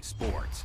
Sports.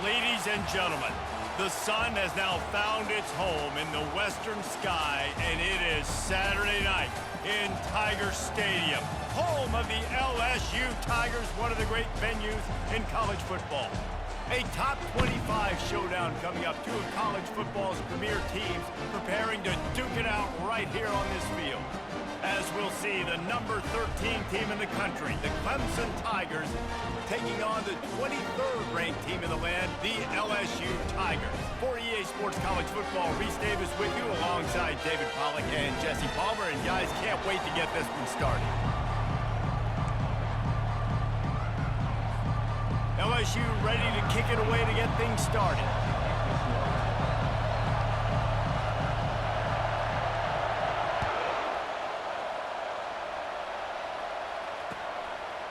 Ladies and gentlemen, the sun has now found its home in the western sky, and it is Saturday night in Tiger Stadium, home of the LSU Tigers, one of the great venues in college football. A top 25 showdown coming up, two of college football's premier teams preparing to duke it out right here on this field. As we'll see, the number 13 team in the country, the Clemson Tigers, taking on the 23rd ranked team in the land, the LSU Tigers. For EA Sports College Football, Reese Davis with you alongside David Pollack and Jesse Palmer. And guys, can't wait to get this one started. LSU ready to kick it away to get things started.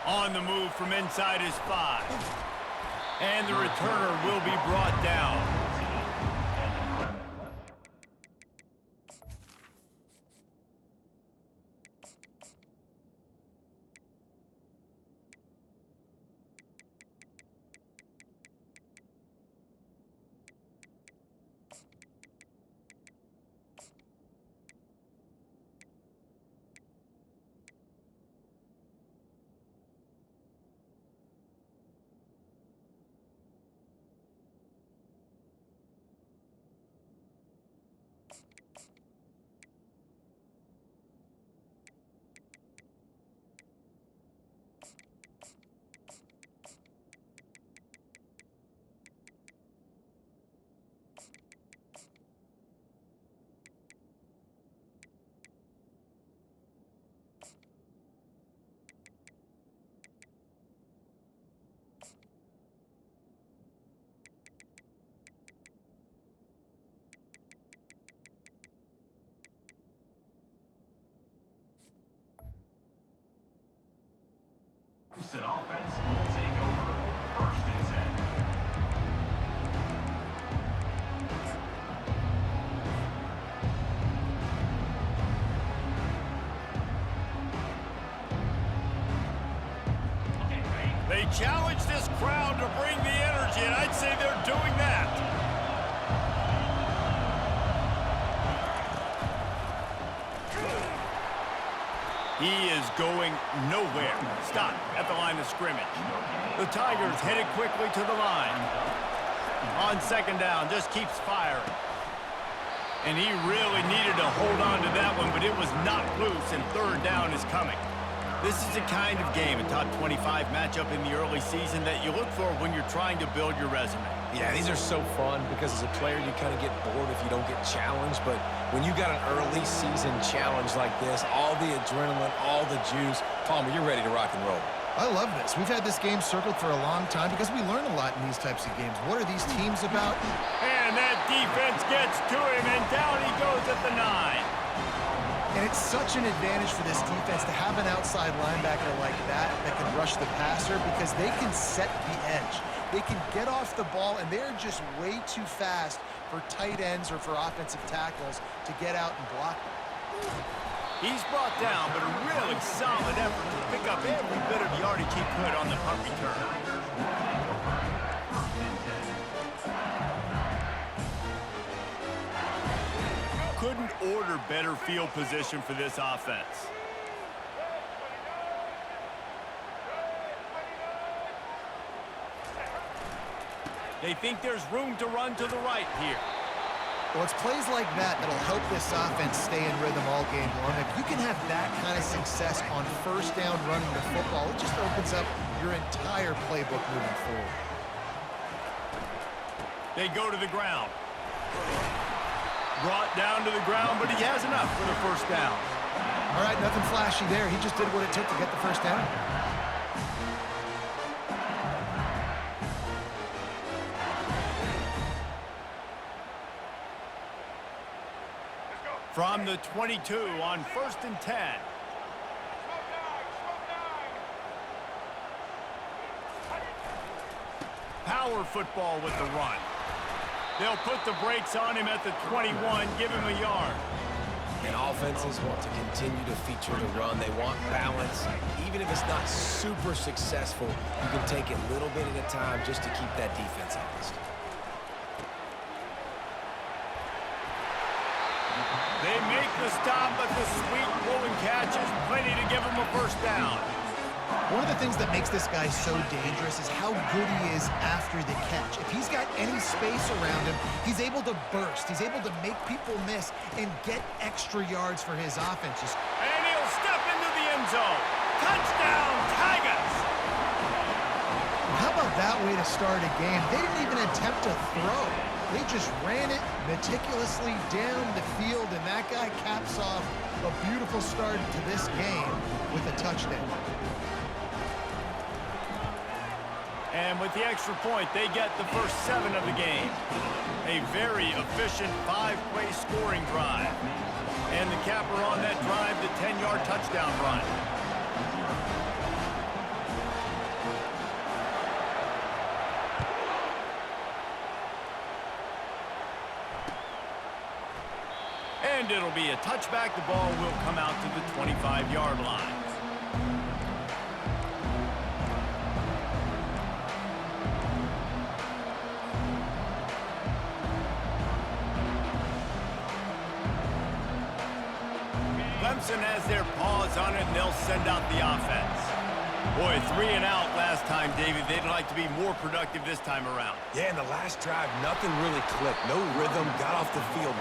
On the move from inside his 5. And the returner will be brought down. Houston offense will take over 1st and 10. They challenge this crowd to bring the energy, and I'd say they're doing that. He is going nowhere. Stop at the line of scrimmage. The Tigers headed quickly to the line. On second down, just keeps firing. And he really needed to hold on to that one, but it was knocked loose, and third down is coming. This is the kind of game, a top 25 matchup in the early season, that you look for when you're trying to build your resume. Yeah, these are so fun because as a player, you kind of get bored if you don't get challenged. But when you got an early season challenge like this, all the adrenaline, all the juice, Palmer, you're ready to rock and roll. I love this. We've had this game circled for a long time because we learn a lot in these types of games. What are these teams about? And that defense gets to him, and down he goes at the 9. And it's such an advantage for this defense to have an outside linebacker like that can rush the passer because they can set the edge. They can get off the ball, and they're just way too fast for tight ends or for offensive tackles to get out and block them. He's brought down, but a really solid effort to pick up every bit of yardage he could on the punt return. Couldn't order better field position for this offense. They think there's room to run to the right here. Well, it's plays like that that'll help this offense stay in rhythm all game long. If you can have that kind of success on first down running the football, it just opens up your entire playbook moving forward. They go to the ground. Brought down to the ground, but he has enough for the first down. All right, nothing flashy there. He just did what it took to get the first down. From the 22 on 1st and 10. Power football with the run. They'll put the brakes on him at the 21, give him a yard. And offenses want to continue to feature the run. They want balance. Even if it's not super successful, you can take it little bit at a time just to keep that defense honest. They make the stop, but the sweet blowing catch is plenty to give him a first down. One of the things that makes this guy so dangerous is how good he is after the catch. If he's got any space around him, he's able to burst. He's able to make people miss and get extra yards for his offenses. And he'll step into the end zone. Touchdown, Tigers! How about that way to start a game? They didn't even attempt to throw. They just ran it meticulously down the field, and that guy caps off a beautiful start to this game with a touchdown. And with the extra point, they get the first 7 of the game. A very efficient 5-play scoring drive. And the capper on that drive, the 10-yard touchdown run. And it'll be a touchback. The ball will come out to the 25-yard line. Clemson has their paws on it, and they'll send out the offense. Boy, 3 and out last time, David. They'd like to be more productive this time around. Yeah, in the last drive, nothing really clicked. No rhythm, got off the field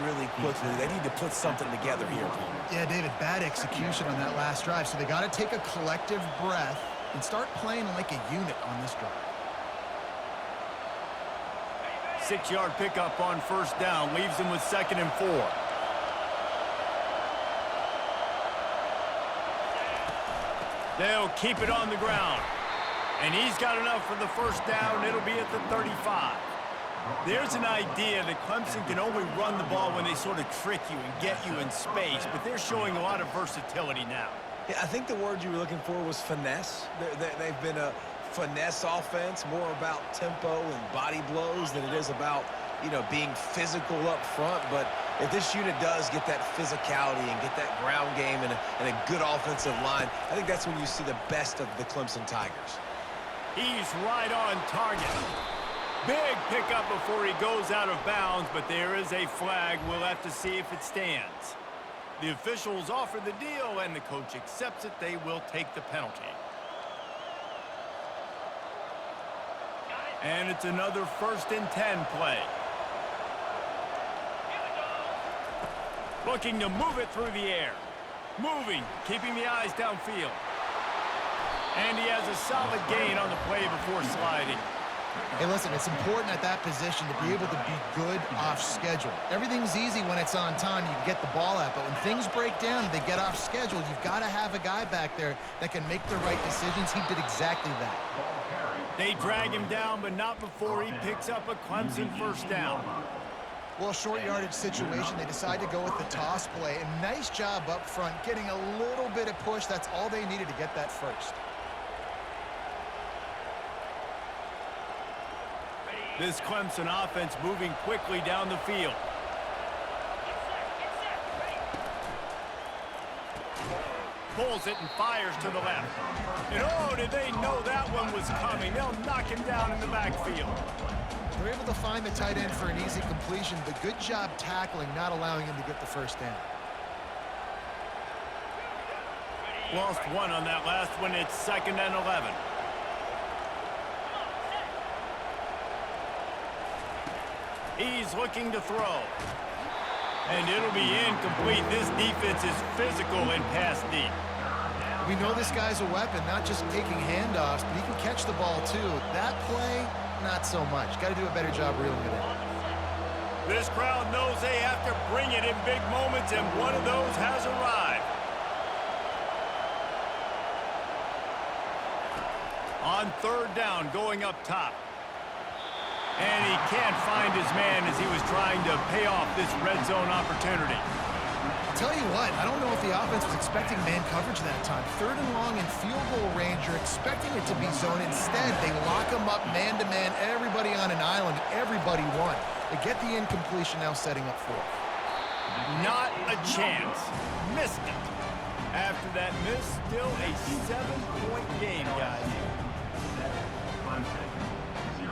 really quickly. They need to put something together here. Yeah, David, bad execution on that last drive, so they got to take a collective breath and start playing like a unit on this drive. 6-yard pickup on first down, leaves them with 2nd and 4. They'll keep it on the ground. And he's got enough for the first down. It'll be at the 35. There's an idea that Clemson can only run the ball when they sort of trick you and get you in space, but they're showing a lot of versatility now. Yeah, I think the word you were looking for was finesse. They've been a finesse offense, more about tempo and body blows than it is about, being physical up front. But if this unit does get that physicality and get that ground game and a good offensive line, I think that's when you see the best of the Clemson Tigers. He's right on target. Big pickup before he goes out of bounds, but there is a flag. We'll have to see if it stands. The officials offer the deal, and the coach accepts it. They will take the penalty. And it's another 1st and 10 play. Looking to move it through the air. Moving, keeping the eyes downfield. And he has a solid gain on the play before sliding. Hey, listen, it's important at that position to be able to be good off schedule. Everything's easy when it's on time. You can get the ball out, but when things break down and they get off schedule, you've got to have a guy back there that can make the right decisions. He did exactly that. They drag him down, but not before he picks up a Clemson 1st down. Well, short yardage situation, they decide to go with the toss play. And nice job up front, getting a little bit of push. That's all they needed to get that first. This Clemson offense moving quickly down the field. Pulls it and fires to the left. And oh, did they know that one was coming? They'll knock him down in the backfield. They're able to find the tight end for an easy completion, but good job tackling, not allowing him to get the 1st down. Lost one on that last one. It's 2nd and 11. He's looking to throw. And it'll be incomplete. This defense is physical and pass deep. We know this guy's a weapon, not just taking handoffs, but he can catch the ball too. That play, not so much. Got to do a better job reeling it in. This crowd knows they have to bring it in big moments, and one of those has arrived. On 3rd down, going up top. And he can't find his man as he was trying to pay off this red zone opportunity. I'll tell you what, I don't know if the offense was expecting man coverage that time. 3rd and long in field goal range, you're expecting it to be zone. Instead, they lock him up man-to-man, everybody on an island, everybody won. They get the incompletion, now setting up 4th. Not a chance. Missed it. After that miss, still a 7-point game, guys. Clemson, 0.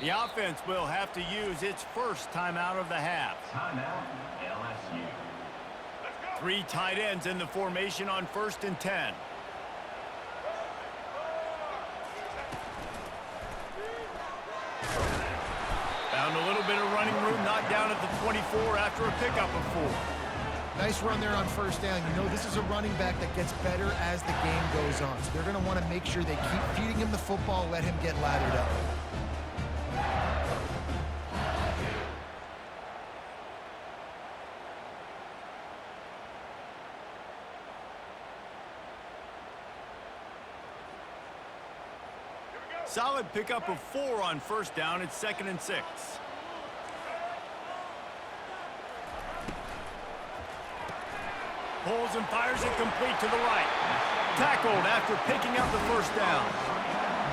The offense will have to use its 1st timeout of the half. Timeout, LSU. 3 tight ends in the formation on 1st and 10. Found a little bit of running room, knocked down at the 24 after a pickup of 4. Nice run there on 1st down. You know this is a running back that gets better as the game goes on. So they're going to want to make sure they keep feeding him the football, let him get lathered up. Solid pickup of 4 on 1st down. It's 2nd and 6. Pulls and fires it complete to the right. Tackled after picking up the 1st down.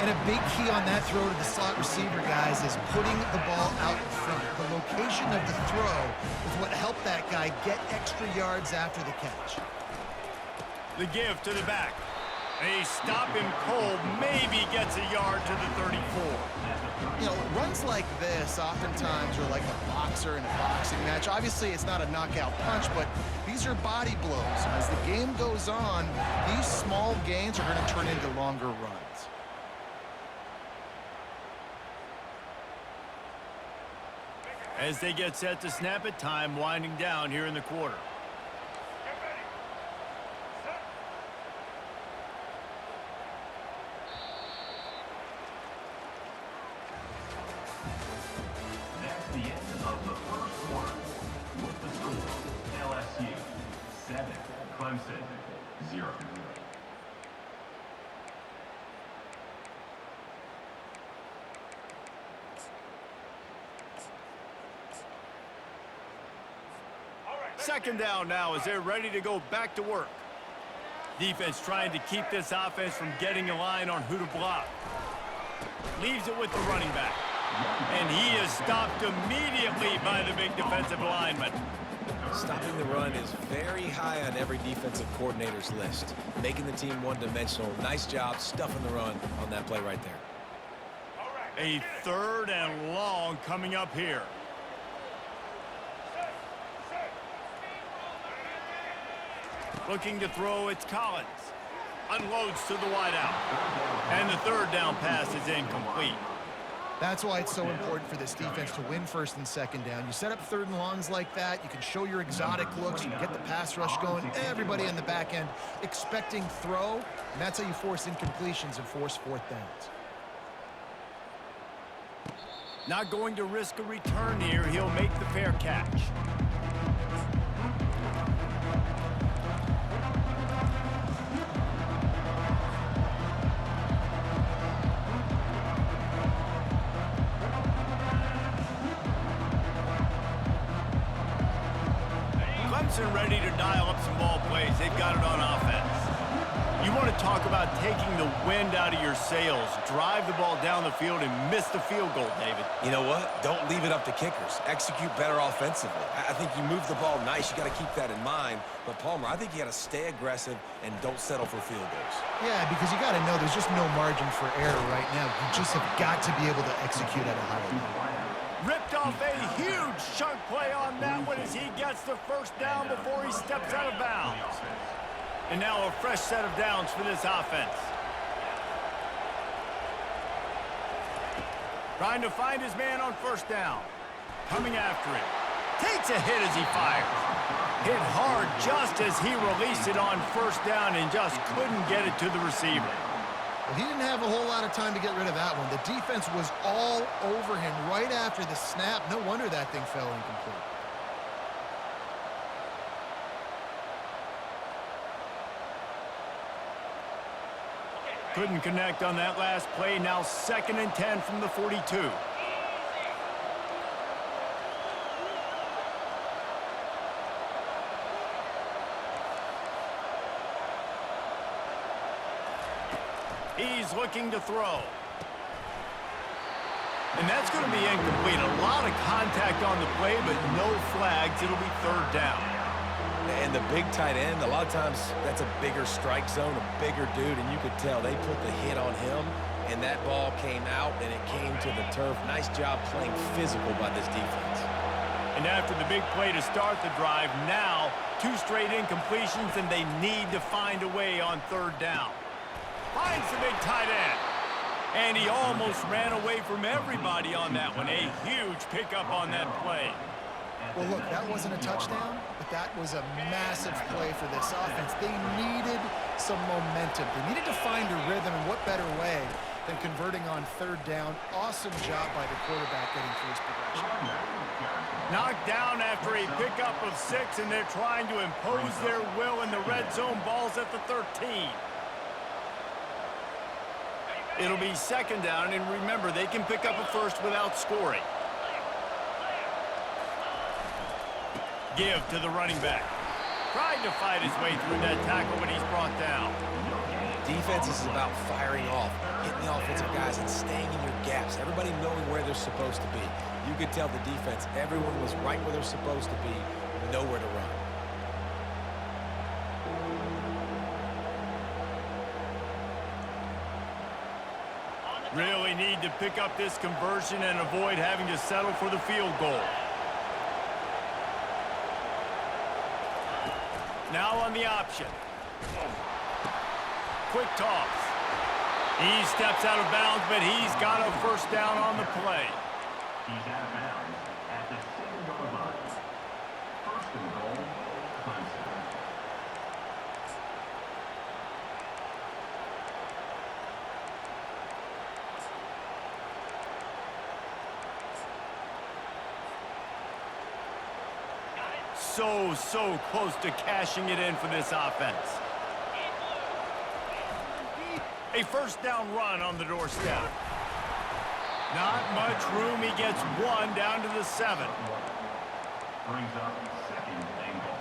And a big key on that throw to the slot receiver, guys, is putting the ball out in front. The location of the throw is what helped that guy get extra yards after the catch. The give to the back. They stop him cold, maybe gets a yard to the 34. You know, runs like this oftentimes are like a boxer in a boxing match. Obviously, it's not a knockout punch, but these are body blows. And as the game goes on, these small gains are going to turn into longer runs. As they get set to snap it, time winding down here in the quarter. That's the end of the 1st quarter. With the score, LSU, 7, Clemson, 0. Second down now as they're ready to go back to work. Defense trying to keep this offense from getting a line on who to block. Leaves it with the running back. And he is stopped immediately by the big defensive lineman. Stopping the run is very high on every defensive coordinator's list. Making the team one-dimensional. Nice job stuffing the run on that play right there. A 3rd and long coming up here. Looking to throw, it's Collins. Unloads to the wideout. And the 3rd down pass is incomplete. That's why it's so important for this defense to win 1st and 2nd down. You set up 3rd and longs like that. You can show your exotic looks. You can get the pass rush going. Everybody in the back end expecting throw. And that's how you force incompletions and force 4th downs. Not going to risk a return here. He'll make the fair catch. Clemson ready to dial up some ball plays. They've got it on offense. You want to talk about taking the wind out of your sails. Drive the ball down the field and miss the field goal, David. You know what? Don't leave it up to kickers. Execute better offensively. I think you move the ball nice. You got to keep that in mind. But, Palmer, I think you got to stay aggressive and don't settle for field goals. Yeah, because you got to know there's just no margin for error right now. You just have got to be able to execute at a high level. Ripped off a huge chunk play on that one as he gets the 1st down before he steps out of bounds. And now a fresh set of downs for this offense. Trying to find his man on 1st down. Coming after him. Takes a hit as he fires. Hit hard just as he released it on 1st down and just couldn't get it to the receiver. Well, he didn't have a whole lot of time to get rid of that one. The defense was all over him right after the snap. No wonder that thing fell incomplete. Couldn't connect on that last play. Now 2nd and 10 from the 42. He's looking to throw. And that's going to be incomplete. A lot of contact on the play, but no flags. It'll be 3rd down. And the big tight end, a lot of times that's a bigger strike zone, a bigger dude, and you could tell they put the hit on him, and that ball came out, and it came to the turf. Nice job playing physical by this defense. And after the big play to start the drive, now 2 straight incompletions, and they need to find a way on 3rd down. Finds the big tight end. And he almost ran away from everybody on that one. A huge pickup on that play. Well, look, that wasn't a touchdown, but that was a massive play for this offense. They needed some momentum. They needed to find a rhythm, and what better way than converting on 3rd down. Awesome job by the quarterback getting through his progression. Knocked down after a pickup of 6, and they're trying to impose their will in the red zone. Ball's at the 13. It'll be 2nd down, and remember, they can pick up a 1st without scoring. Give to the running back. Tried to fight his way through that tackle, but he's brought down. Defense is about firing off, hitting the offensive guys, and staying in your gaps. Everybody knowing where they're supposed to be. You could tell the defense, everyone was right where they're supposed to be, nowhere to run. Really need to pick up this conversion and avoid having to settle for the field goal. Now on the option. Quick toss. He steps out of bounds, but he's got a 1st down on the play. He's out of bounds at the 6-yard line. 1st and goal, Clemson. So close to cashing it in for this offense. A 1st down run on the doorstep. Not much room. He gets 1 down to the 7. Brings up 2nd and goal.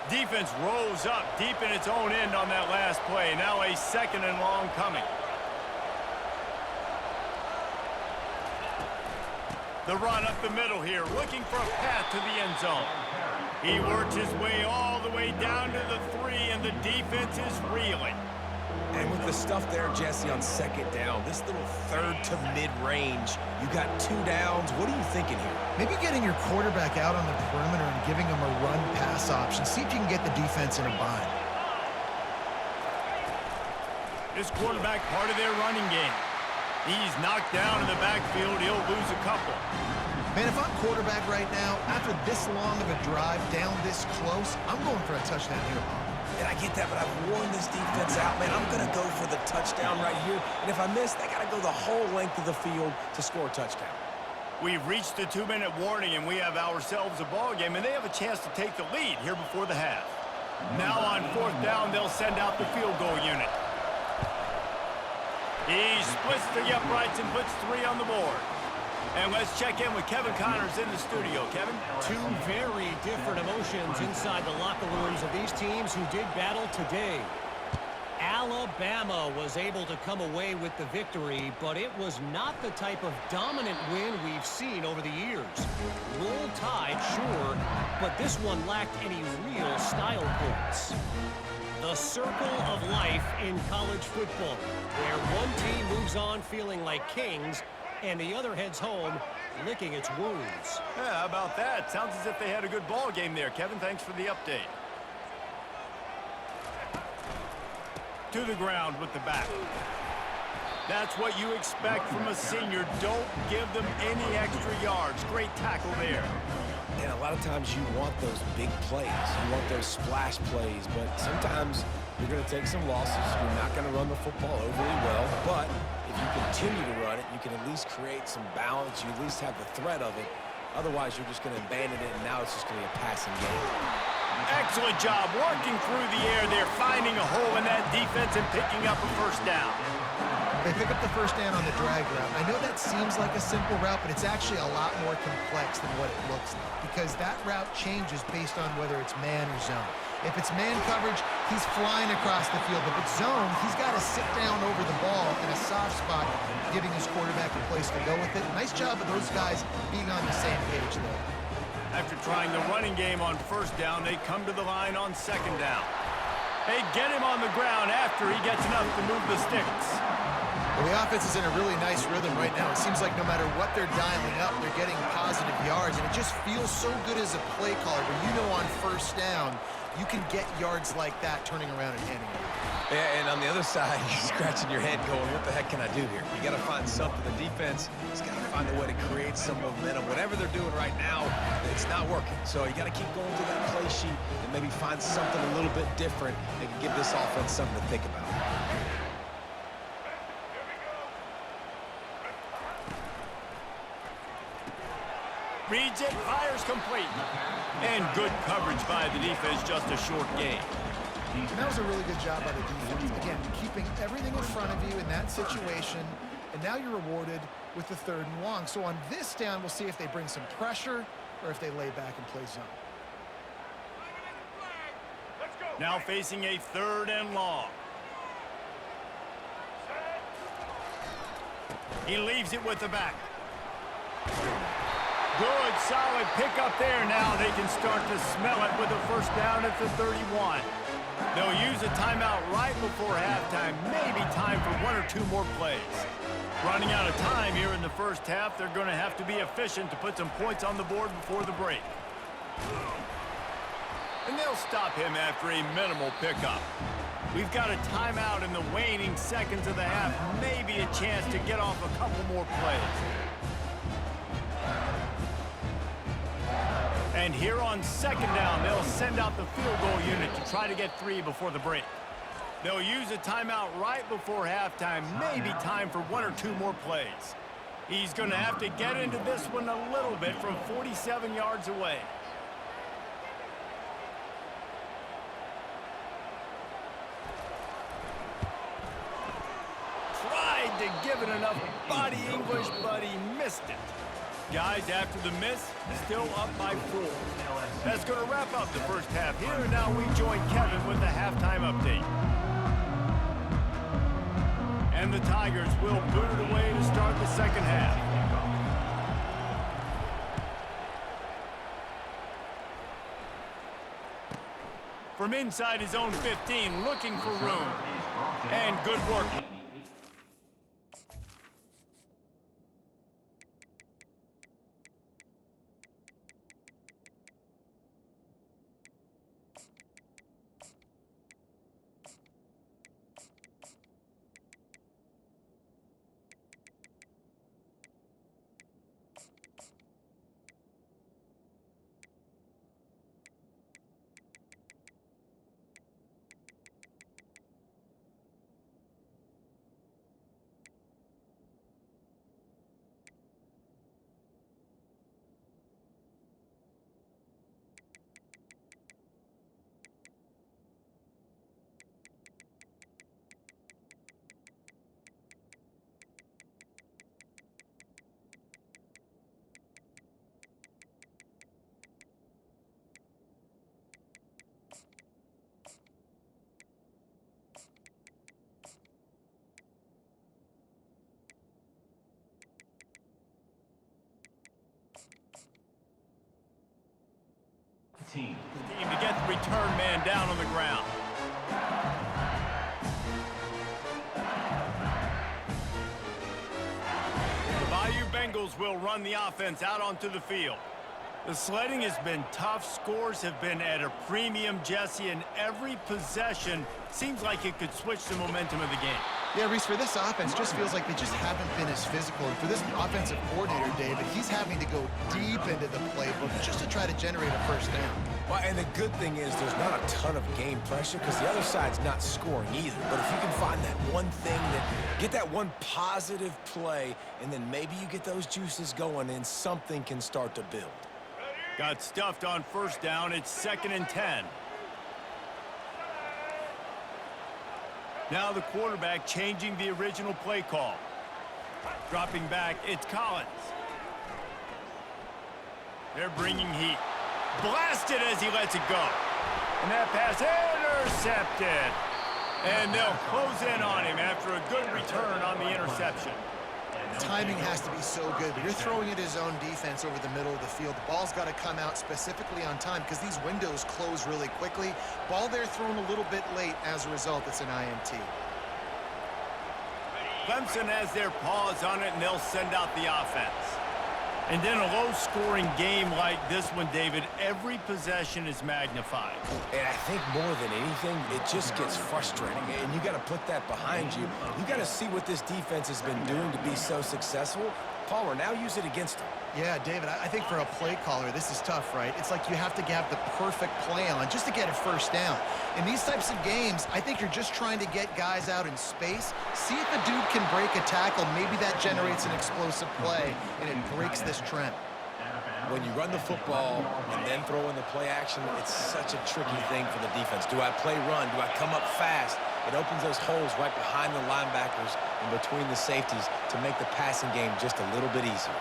Defense rose up deep in its own end on that last play. Now a 2nd and long coming. The run up the middle here, looking for a path to the end zone. He works his way all the way down to the 3, and the defense is reeling. And with the stuff there, Jesse, on second down, this little third to mid-range, you got 2 downs. What are you thinking here? Maybe getting your quarterback out on the perimeter and giving him a run-pass option. See if you can get the defense in a bind. This quarterback part of their running game. He's knocked down in the backfield. He'll lose a couple. Man, if I'm quarterback right now, after this long of a drive down this close, I'm going for a touchdown here, Bob. And I get that, but I've worn this defense out, man. I'm going to go for the touchdown right here. And if I miss, they got to go the whole length of the field to score a touchdown. We've reached the 2-minute warning, and we have ourselves a ball game, and they have a chance to take the lead here before the half. Now on 4th down, they'll send out the field goal unit. He splits the uprights and puts 3 on the board. And let's check in with Kevin Connors in the studio. Kevin? Two very different emotions inside the locker rooms of these teams who did battle today. Alabama was able to come away with the victory, but it was not the type of dominant win we've seen over the years. Roll Tide, sure, but this one lacked any real style points. The circle of life in college football, where one team moves on feeling like kings and the other heads home licking its wounds. Yeah, how about that? Sounds as if they had a good ball game there. Kevin, thanks for the update. To the ground with the back. That's what you expect from a senior. Don't give them any extra yards. Great tackle there. And a lot of times you want those big plays. You want those splash plays, but sometimes you're going to take some losses. You're not going to run the football overly well, but if you continue to run it, you can at least create some balance. You at least have the threat of it. Otherwise, you're just going to abandon it, and now it's just going to be a passing game. Excellent job working through the air there, finding a hole in that defense and picking up a 1st down. They pick up the 1st down on the drag route. I know that seems like a simple route, but it's actually a lot more complex than what it looks like because that route changes based on whether it's man or zone. If it's man coverage, he's flying across the field. If it's zone, he's got to sit down over the ball in a soft spot, giving his quarterback a place to go with it. Nice job of those guys being on the same page there. After trying the running game on 1st down, they come to the line on 2nd down. They get him on the ground after he gets enough to move the sticks. Well, the offense is in a really nice rhythm right now. It seems like no matter what they're dialing up, they're getting positive yards, and it just feels so good as a play caller when you know on 1st down you can get yards like that turning around and handing it. Yeah, and on the other side, you're scratching your head going, what the heck can I do here? You got to find something. The defense has got to find a way to create some momentum. Whatever they're doing right now, it's not working. So you got to keep going through that play sheet and maybe find something a little bit different that can give this offense something to think about. Reads it, fires complete. And good coverage by the defense, just a short gain. And that was a really good job by the defense. Again, keeping everything in front of you in that situation, and now you're rewarded with the 3rd and long. So on this down, we'll see if they bring some pressure or if they lay back and play zone. Now facing a 3rd and long. He leaves it with the back. Good, solid pickup there. Now they can start to smell it with a 1st down at the 31. They'll use a timeout right before halftime. Maybe time for 1 or 2 more plays. Running out of time here in the 1st half. They're going to have to be efficient to put some points on the board before the break. And they'll stop him after a minimal pickup. We've got a timeout in the waning seconds of the half. Maybe a chance to get off a couple more plays. And here on 2nd down, they'll send out the field goal unit to try to get 3 before the break. They'll use a timeout right before halftime. Maybe time for 1 or 2 more plays. He's going to have to get into this one a little bit from 47 yards away. Tried to give it enough body English, but he missed it. Guys, after the miss, still up by 4. That's going to wrap up the 1st half. Here and now we join Kevin with the halftime update. And the Tigers will boot it away to start the 2nd half. from inside his own 15, looking for room. And good work. Team. Team to get the return man down on the ground. The Bayou Bengals will run the offense out onto the field. The sledding has been tough. Scores have been at a premium, Jesse, and every possession seems like it could switch the momentum of the game. Yeah, Reese, for this offense, just feels like they just haven't been as physical. And for this offensive coordinator, David, he's having to go deep into the playbook just to try to generate a first down. Well, and the good thing is there's not a ton of game pressure because the other side's not scoring either. But if you can find that one thing, get that one positive play, and then maybe you get those juices going and something can start to build. Got stuffed on first down. It's 2nd and 10. Now the quarterback changing the original play call. Dropping back, it's Collins. They're bringing heat. Blasted as he lets it go. And that pass intercepted. And they'll close in on him after a good return on the interception. Timing has to be so good, but you're throwing at his own defense over the middle of the field. The ball's got to come out specifically on time because these windows close really quickly. Ball there thrown a little bit late. As a result, it's an INT. Clemson has their paws on it, and they'll send out the offense. And in a low-scoring game like this one, David, every possession is magnified. And I think more than anything, it just gets frustrating. And you got to put that behind you. You got to see what this defense has been doing to be so successful. Palmer, now use it against them. Yeah, David, I think for a play caller, this is tough, right? It's like you have to have the perfect play on just to get a first down. In these types of games, I think you're just trying to get guys out in space, see if a dude can break a tackle. Maybe that generates an explosive play, and it breaks this trend. When you run the football and then throw in the play action, it's such a tricky thing for the defense. Do I play run? Do I come up fast? It opens those holes right behind the linebackers and between the safeties to make the passing game just a little bit easier.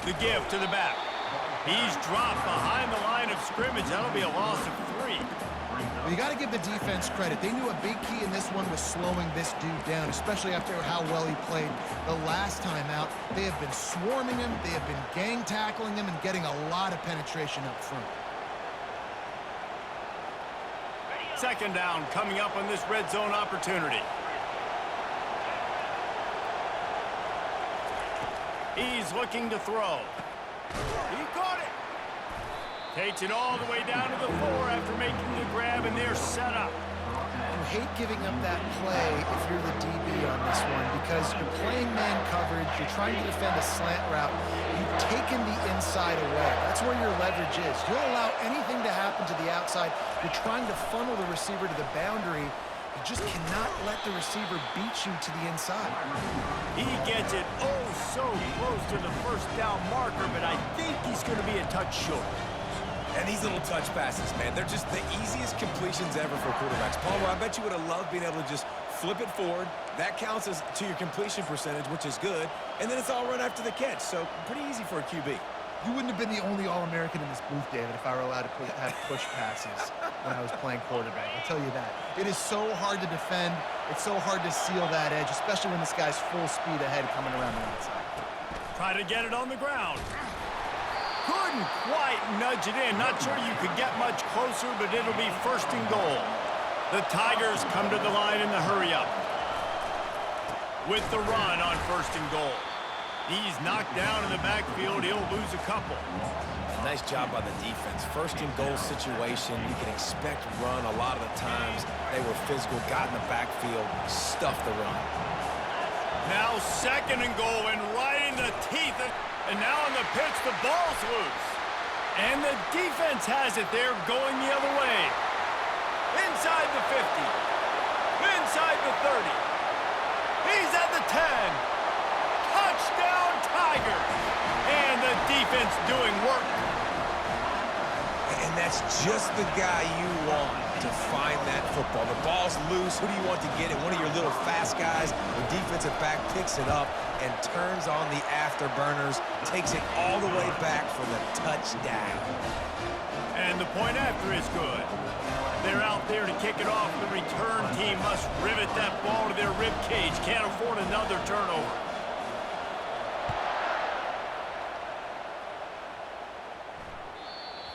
The give to the back. He's dropped behind the line of scrimmage. That'll be a loss of 3. Well, you got to give the defense credit. They knew a big key in this one was slowing this dude down, especially after how well he played the last time out. They have been swarming him, they have been gang tackling him, and getting a lot of penetration up front. 2nd down coming up on this red zone opportunity. He's looking to throw. He caught it. Takes it all the way down to the 4 after making the grab, and they're set up. You hate giving up that play if you're the DB on this one because you're playing man coverage, you're trying to defend a slant route, you've taken the inside away. That's where your leverage is. You'll allow anything to happen to the outside. You're trying to funnel the receiver to the boundary. You just cannot let the receiver beat you to the inside. He gets it so close to the first down marker, but I think he's going to be a touch short. And these little touch passes, man, they're just the easiest completions ever for quarterbacks. Palmer, I bet you would have loved being able to just flip it forward. That counts as to your completion percentage, which is good. And then it's all run after the catch, so pretty easy for a QB. You wouldn't have been the only All-American in this booth, David, if I were allowed to have push passes when I was playing quarterback. I'll tell you that. It is so hard to defend. It's so hard to seal that edge, especially when this guy's full speed ahead coming around the outside. Try to get it on the ground. Couldn't quite nudge it in. Not sure you could get much closer, but it'll be first and goal. The Tigers come to the line in the hurry-up. With the run on first and goal. He's knocked down in the backfield. He'll lose a couple. Nice job by the defense. First and goal situation, you can expect run a lot of the times. They were physical, got in the backfield, stuffed the run. Now second and goal and right in the teeth. And now on the pitch, the ball's loose. And the defense has it there going the other way. Inside the 50. Inside the 30. He's at the 10. Touchdown, Tigers. And the defense doing work. And that's just the guy you want to find that football. The ball's loose. Who do you want to get it? One of your little fast guys. The defensive back picks it up and turns on the afterburners, takes it all the way back for the touchdown. And the point after is good. They're out there to kick it off. The return team must rivet that ball to their rib cage. Can't afford another turnover.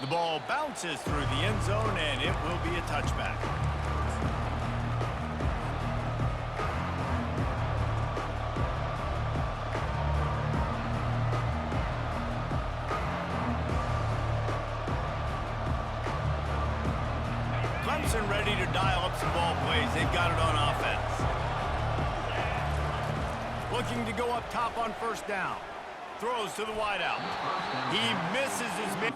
The ball bounces through the end zone, and it will be a touchback. Clemson ready to dial up some ball plays. They've got it on offense. Looking to go up top on first down. Throws to the wideout. He misses his man.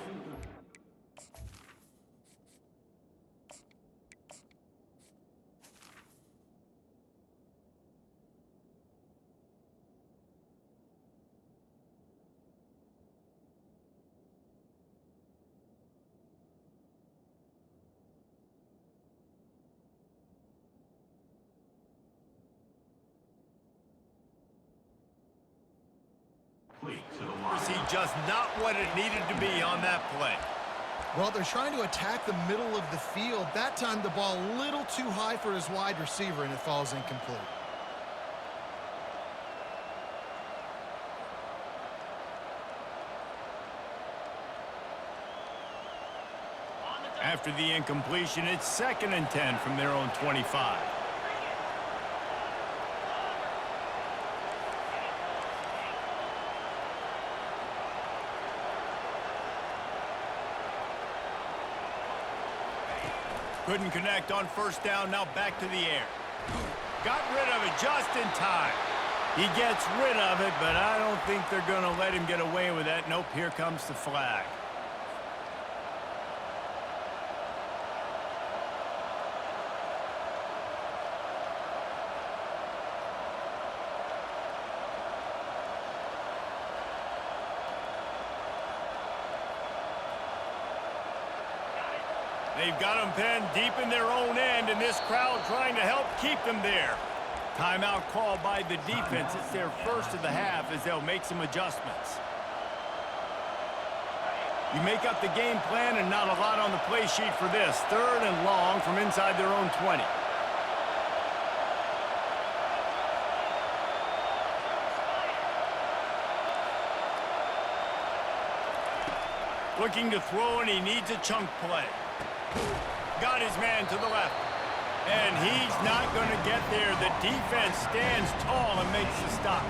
See just not what it needed to be on that play. Well, they're trying to attack the middle of the field. That time the ball a little too high for his wide receiver, and it falls incomplete. After the incompletion, it's 2nd and 10 from their own 25. Couldn't connect on first down, now back to the air. Got rid of it just in time. He gets rid of it, but I don't think they're going to let him get away with that. Nope, here comes the flag. They've got them pinned deep in their own end, and this crowd trying to help keep them there. Timeout called by the defense. It's their first of the half as they'll make some adjustments. You make up the game plan and not a lot on the play sheet for this. 3rd and long from inside their own 20. Looking to throw, and he needs a chunk play. Got his man to the left. And he's not going to get there. The defense stands tall and makes the stop.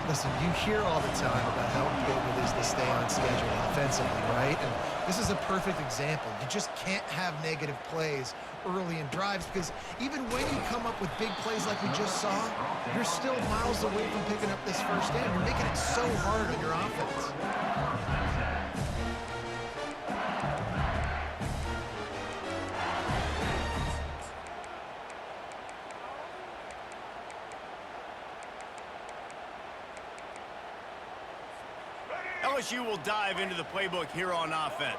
Listen, you hear all the time about how important it is to stay on schedule offensively, right? And this is a perfect example. You just can't have negative plays early in drives because even when you come up with big plays like we just saw, you're still miles away from picking up this first down. You're making it so hard on your offense. LSU will dive into the playbook here on offense.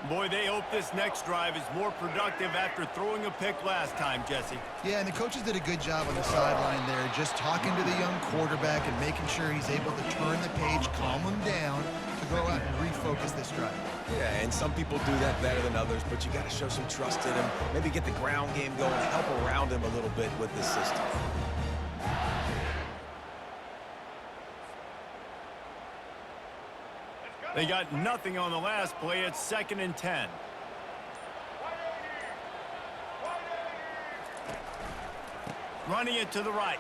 Boy, they hope this next drive is more productive after throwing a pick last time, Jesse. Yeah, and the coaches did a good job on the sideline there, just talking to the young quarterback and making sure he's able to turn the page, calm him down to go out and refocus this drive. Yeah, and some people do that better than others, but you got to show some trust in him, maybe get the ground game going, help around him a little bit with this system. They got nothing on the last play. It's 2nd and 10. Running it to the right.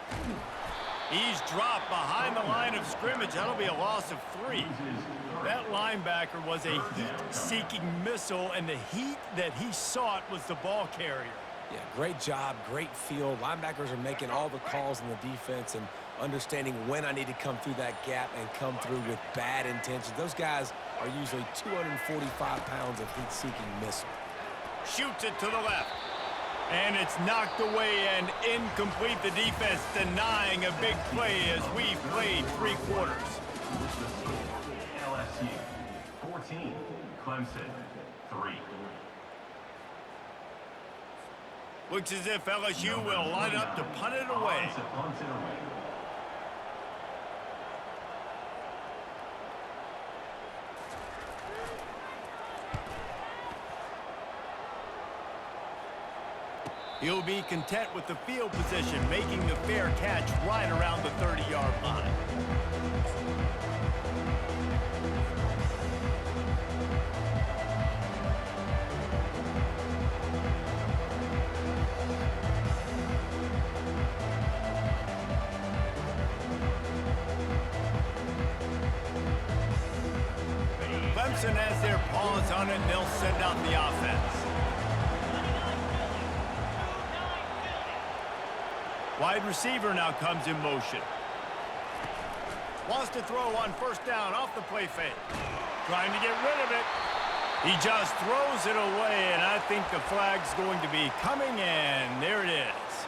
He's dropped behind the line of scrimmage. That'll be a loss of 3. That linebacker was a heat-seeking missile, and the heat that he sought was the ball carrier. Yeah, great job, great field. Linebackers are making all the calls in the defense and understanding when I need to come through that gap and come through with bad intentions. Those guys are usually 245 pounds of heat-seeking missile. Shoots it to the left. And it's knocked away and incomplete. The defense denying a big play as we've played 3 quarters. LSU 14, Clemson 3. Looks as if LSU will line up to punt it away. He'll be content with the field position, making the fair catch right around the 30-yard line. Clemson has their paws on it, and they'll send out the offense. Wide receiver now comes in motion. Wants to throw on 1st down off the play fake. Trying to get rid of it. He just throws it away, and I think the flag's going to be coming in. There it is.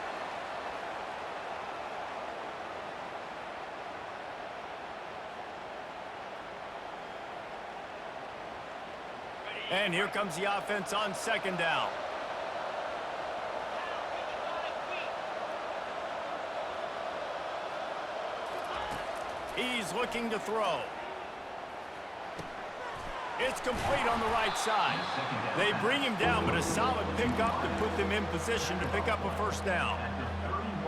And here comes the offense on 2nd down. He's looking to throw. It's complete on the right side. They bring him down, but a solid pickup to put them in position to pick up a 1st down.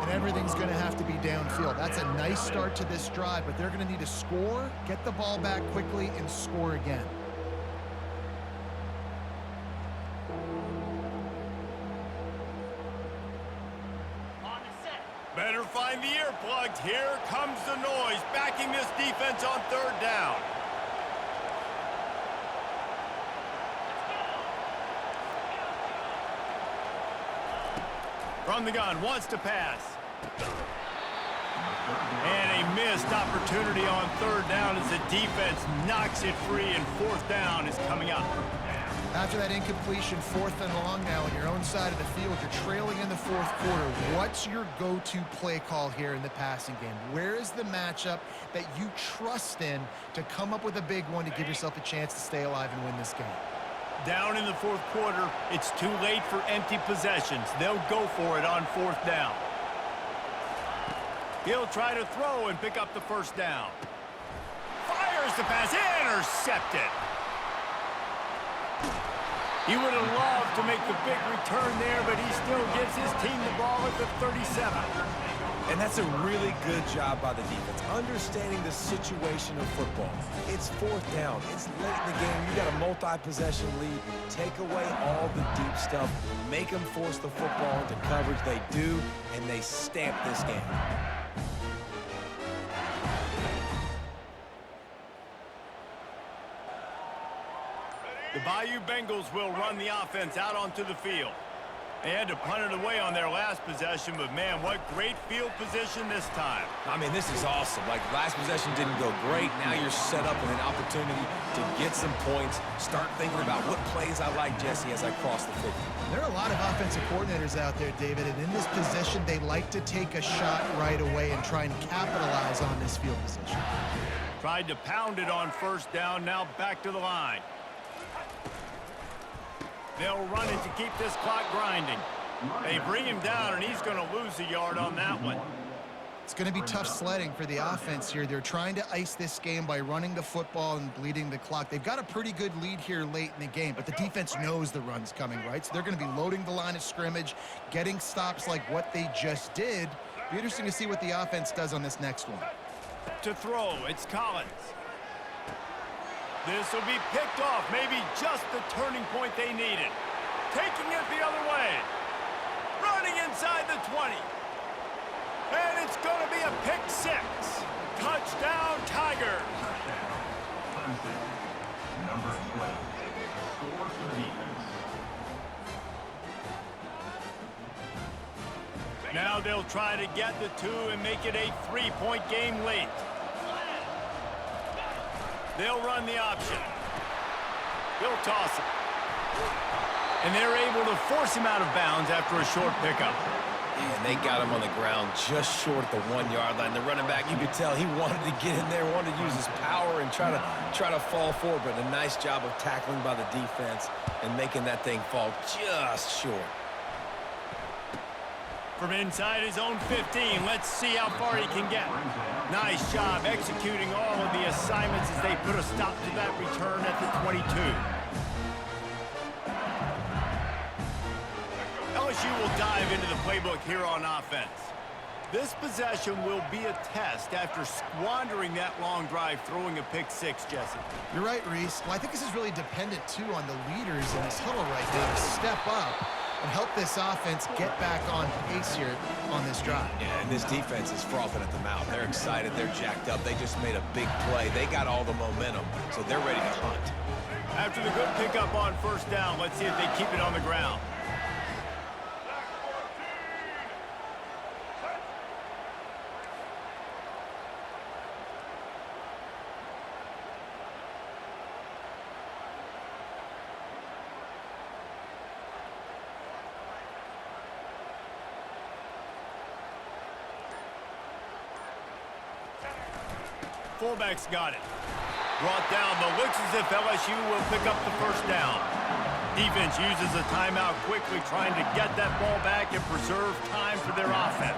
And everything's going to have to be downfield. That's a nice start to this drive, but they're going to need to score, get the ball back quickly, and score again. Better find the earplugs. Here comes the noise, backing this defense on 3rd down. From the gun, wants to pass. And a missed opportunity on 3rd down as the defense knocks it free, and 4th down is coming up. After that incompletion, 4th and long now on your own side of the field, you're trailing in the 4th quarter. What's your go-to play call here in the passing game? Where is the matchup that you trust in to come up with a big one to give yourself a chance to stay alive and win this game? Down in the 4th quarter, it's too late for empty possessions. They'll go for it on 4th down. He'll try to throw and pick up the 1st down. Fires the pass, intercepted. He would have loved to make the big return there, but he still gives his team the ball at the 37. And that's a really good job by the defense, understanding the situation of football. It's 4th down. It's late in the game. You got a multi-possession lead. Take away all the deep stuff. Make them force the football into coverage. They do, and they stamp this game. The Bayou Bengals will run the offense out onto the field. They had to punt it away on their last possession, but man, what great field position this time. I mean, this is awesome. Like, last possession didn't go great. Now you're set up with an opportunity to get some points. Start thinking about what plays I like, Jesse, as I cross the 50. There are a lot of offensive coordinators out there, David, and in this position, they like to take a shot right away and try and capitalize on this field position. Tried to pound it on 1st down, now back to the line. They'll run it to keep this clock grinding. They bring him down, and he's going to lose a yard on that one. It's going to be tough sledding for the offense here. They're trying to ice this game by running the football and bleeding the clock. They've got a pretty good lead here late in the game, but the defense knows the run's coming, right? So they're going to be loading the line of scrimmage, getting stops like what they just did. Be interesting to see what the offense does on this next one. To throw, it's Collins. This will be picked off, maybe just the turning point they needed. Taking it the other way. Running inside the 20. And it's going to be a pick six. Touchdown, Tigers. Clemson, number 12. Score for the defense. Now they'll try to get the two and make it a 3-point game late. They'll run the option. He'll toss it. And they're able to force him out of bounds after a short pickup. And they got him on the ground just short of the 1-yard line. The running back, you could tell he wanted to get in there, wanted to use his power and try to fall forward, but a nice job of tackling by the defense and making that thing fall just short. From inside his own 15, let's see how far he can get. Nice job executing all of the assignments as they put a stop to that return at the 22. LSU will dive into the playbook here on offense. This possession will be a test after squandering that long drive, throwing a pick six, Jesse. You're right, Reese. Well, I think this is really dependent, too, on the leaders in this huddle right now to step up and help this offense get back on pace here on this drive. Yeah, and this defense is frothing at the mouth. They're excited. They're jacked up. They just made a big play. They got all the momentum, so they're ready to hunt. After the good pickup on first down, let's see if they keep it on the ground. Fullback's got it. Brought down, but looks as if LSU will pick up the first down. Defense uses a timeout quickly, trying to get that ball back and preserve time for their offense.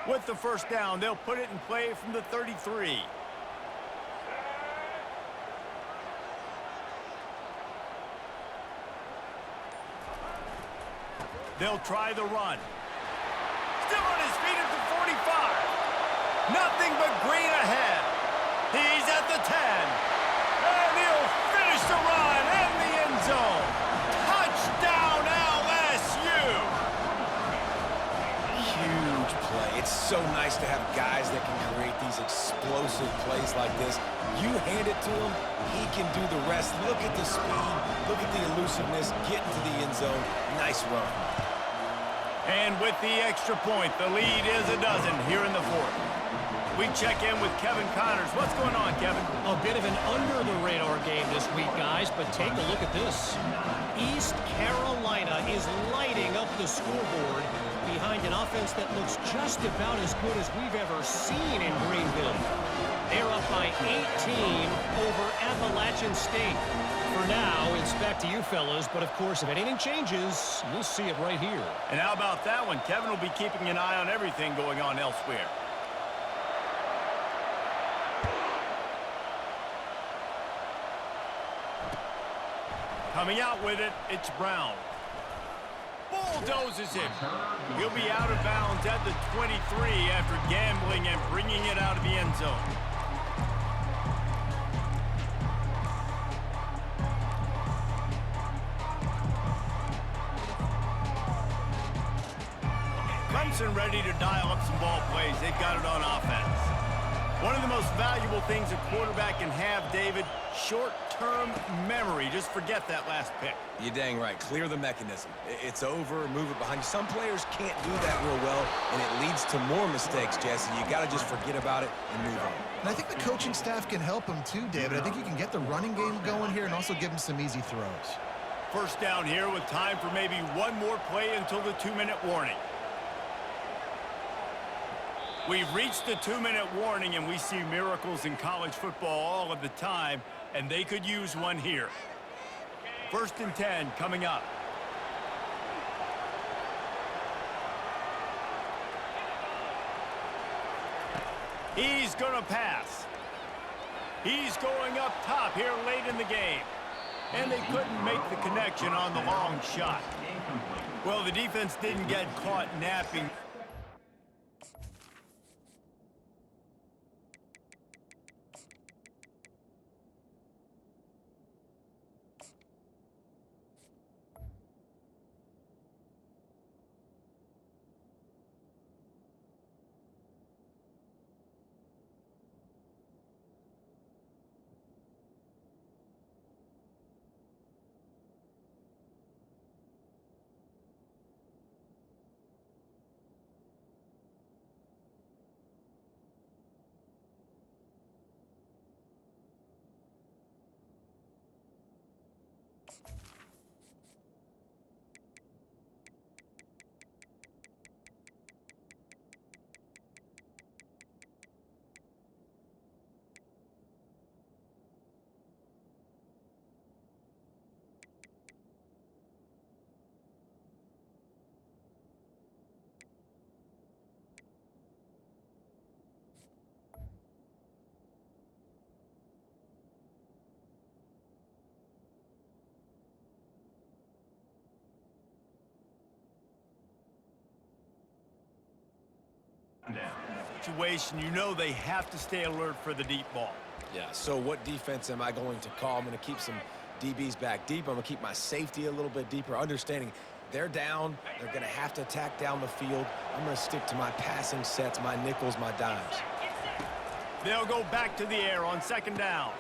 With the first down, they'll put it in play from the 33. They'll try the run. Still on his feet at the 45. Nothing but green ahead. He's at the 10. And he'll finish the run in the end zone. Touchdown, LSU. Huge play. It's so nice to have guys that can create these explosive plays like this. You hand it to him, he can do the rest. Look at the speed. Look at the elusiveness. Get into the end zone. Nice run. And with the extra point, the lead is a dozen here in the fourth. We check in with Kevin Connors. What's going on, Kevin? A bit of an under-the-radar game this week, guys, but take a look at this. East Carolina is lighting up the scoreboard behind an offense that looks just about as good as we've ever seen in Greenville. They're up by 18 over Appalachian State. For now, it's back to you fellas, but of course, if anything changes, you'll see it right here. And how about that one? Kevin will be keeping an eye on everything going on elsewhere. Coming out with it, it's Brown. Bulldozes it. He'll be out of bounds at the 23 after gambling and bringing it out of the end zone. Clemson ready to dial up some ball plays. They've got it on offense. One of the most valuable things a quarterback can have, David, short-term memory. Just forget that last pick. You're dang right. Clear the mechanism. It's over. Move it behind you. Some players can't do that real well, and it leads to more mistakes, Jesse. You got to just forget about it and move on. And I think the coaching staff can help him too, David. I think you can get the running game going here and also give him some easy throws. First down here with time for maybe one more play until the 2-minute warning. We've reached the 2-minute warning, and we see miracles in college football all of the time, and they could use one here. 1st and 10 coming up. He's going to pass. He's going up top here late in the game. And they couldn't make the connection on the long shot. Incomplete. Well, the defense didn't get caught napping. Situation, you know they have to stay alert for the deep ball. Yeah, so what defense am I going to call? I'm going to keep some DBs back deep. I'm going to keep my safety a little bit deeper, understanding they're down. They're going to have to attack down the field. I'm going to stick to my passing sets, my nickels, my dimes. They'll go back to the air on second down.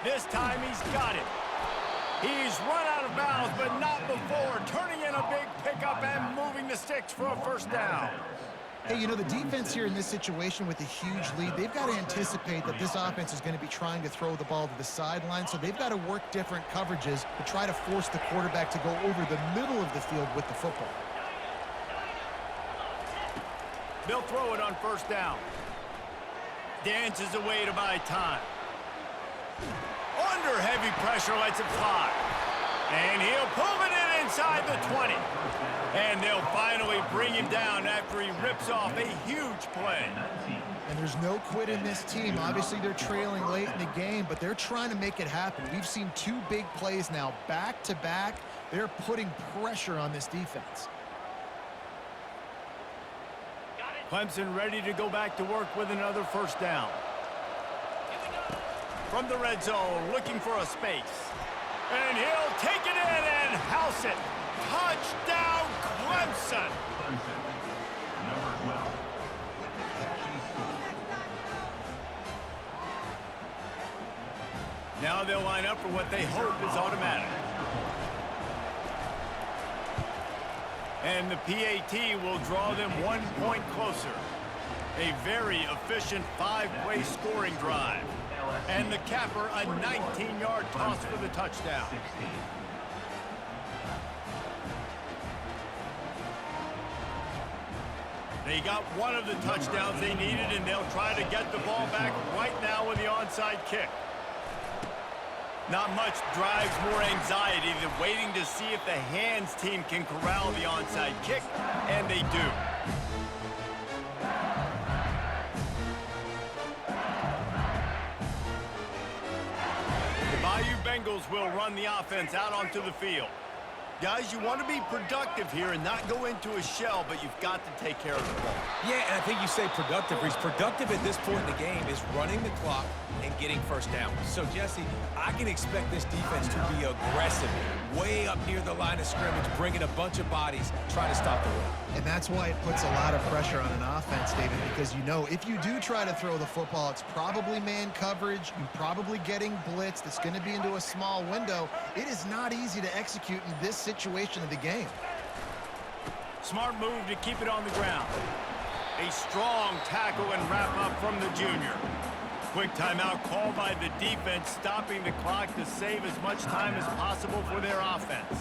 This time he's got it. He's run out of bounds, but not before. Turning in a big pickup and moving the sticks for a first down. Hey, you know, the defense here in this situation with a huge lead, they've got to anticipate that this offense is going to be trying to throw the ball to the sideline, so they've got to work different coverages to try to force the quarterback to go over the middle of the field with the football. They'll throw it on first down. Dances away to buy time. Under heavy pressure, lets it fly. And he'll pull it in inside the 20. And they'll finally bring him down after he rips off a huge play. And there's no quit in this team. Obviously, they're trailing late in the game, but they're trying to make it happen. We've seen two big plays now, back-to-back. They're putting pressure on this defense. Clemson ready to go back to work with another first down. From the red zone, looking for a space. And he'll take it in and house it. Touchdown, Clemson. Number 12. Now they'll line up for what they hope is automatic. And the PAT will draw them 1 point closer. A very efficient 5-play scoring drive. And the capper, a 19-yard toss for the touchdown. They got one of the touchdowns they needed, and they'll try to get the ball back right now with the onside kick. Not much drives more anxiety than waiting to see if the hands team can corral the onside kick, and they do. The Bayou Bengals will run the offense out onto the field. Guys, you want to be productive here and not go into a shell, but you've got to take care of the ball. Yeah, and I think you say productive. He's productive at this point in the game is running the clock and getting first down. So, Jesse, I can expect this defense to be aggressive, way up near the line of scrimmage, bringing a bunch of bodies, trying to stop the run. And that's why it puts a lot of pressure on an offense, David, because you know if you do try to throw the football, it's probably man coverage, you're probably getting blitzed, it's going to be into a small window. It is not easy to execute in this situation of the game. Smart move to keep it on the ground. A strong tackle and wrap up from the junior. Quick timeout called by the defense, stopping the clock to save as much time as possible for their offense.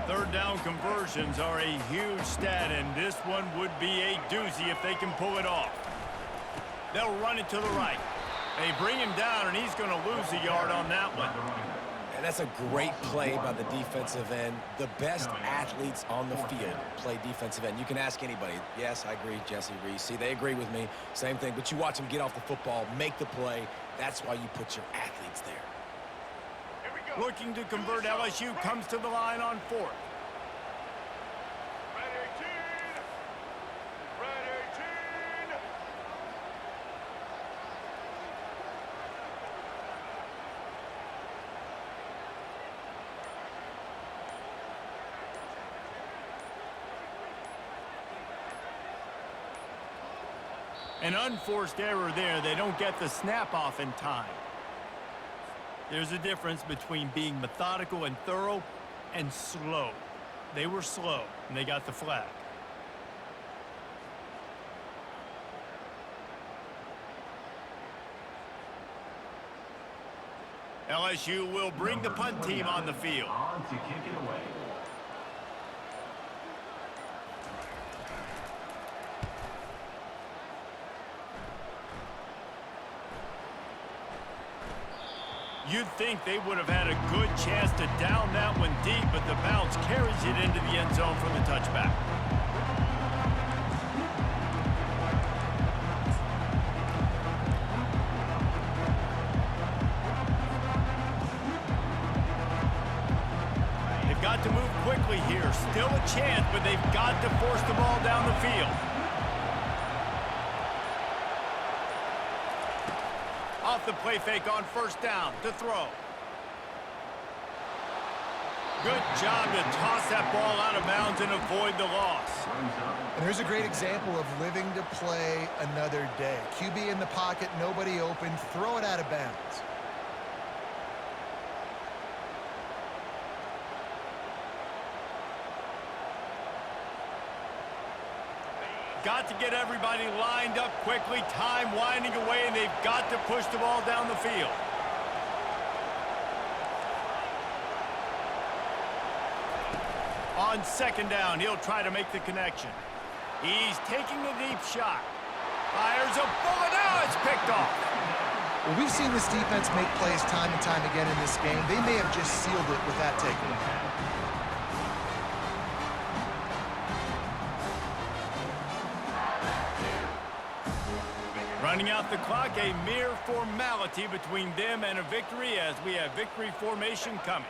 Third down conversions are a huge stat, and this one would be a doozy if they can pull it off. They'll run it to the right. They bring him down, and he's going to lose a yard on that one. And that's a great play by the defensive end. The best athletes on the field play defensive end. You can ask anybody. Yes, I agree, Jesse Reese. See, they agree with me. Same thing. But you watch them get off the football, make the play. That's why you put your athletes there. Looking to convert, LSU comes to the line on fourth. An unforced error there. They don't get the snap off in time. There's a difference between being methodical and thorough and slow. They were slow, and they got the flag. LSU will bring the punt team on the field. On to kick it away. You'd think they would have had a good chance to down that one deep, but the bounce carries it into the end zone for the touchback. They've got to move quickly here. Still a chance, but they've got to force the ball down the field. Off the play fake on first down to throw. Good job to toss that ball out of bounds and avoid the loss. And there's a great example of living to play another day. QB in the pocket, nobody open, throw it out of bounds. Got to get everybody lined up quickly, time winding away, and they've got to push the ball down the field. On second down, he'll try to make the connection. He's taking a deep shot. Fires a bullet. Now it's picked off. Well, we've seen this defense make plays time and time again in this game. They may have just sealed it with that takeaway. Running out the clock, a mere formality between them and a victory as we have victory formation coming.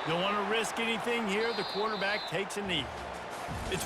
Don't want to risk anything here. The quarterback takes a knee. It's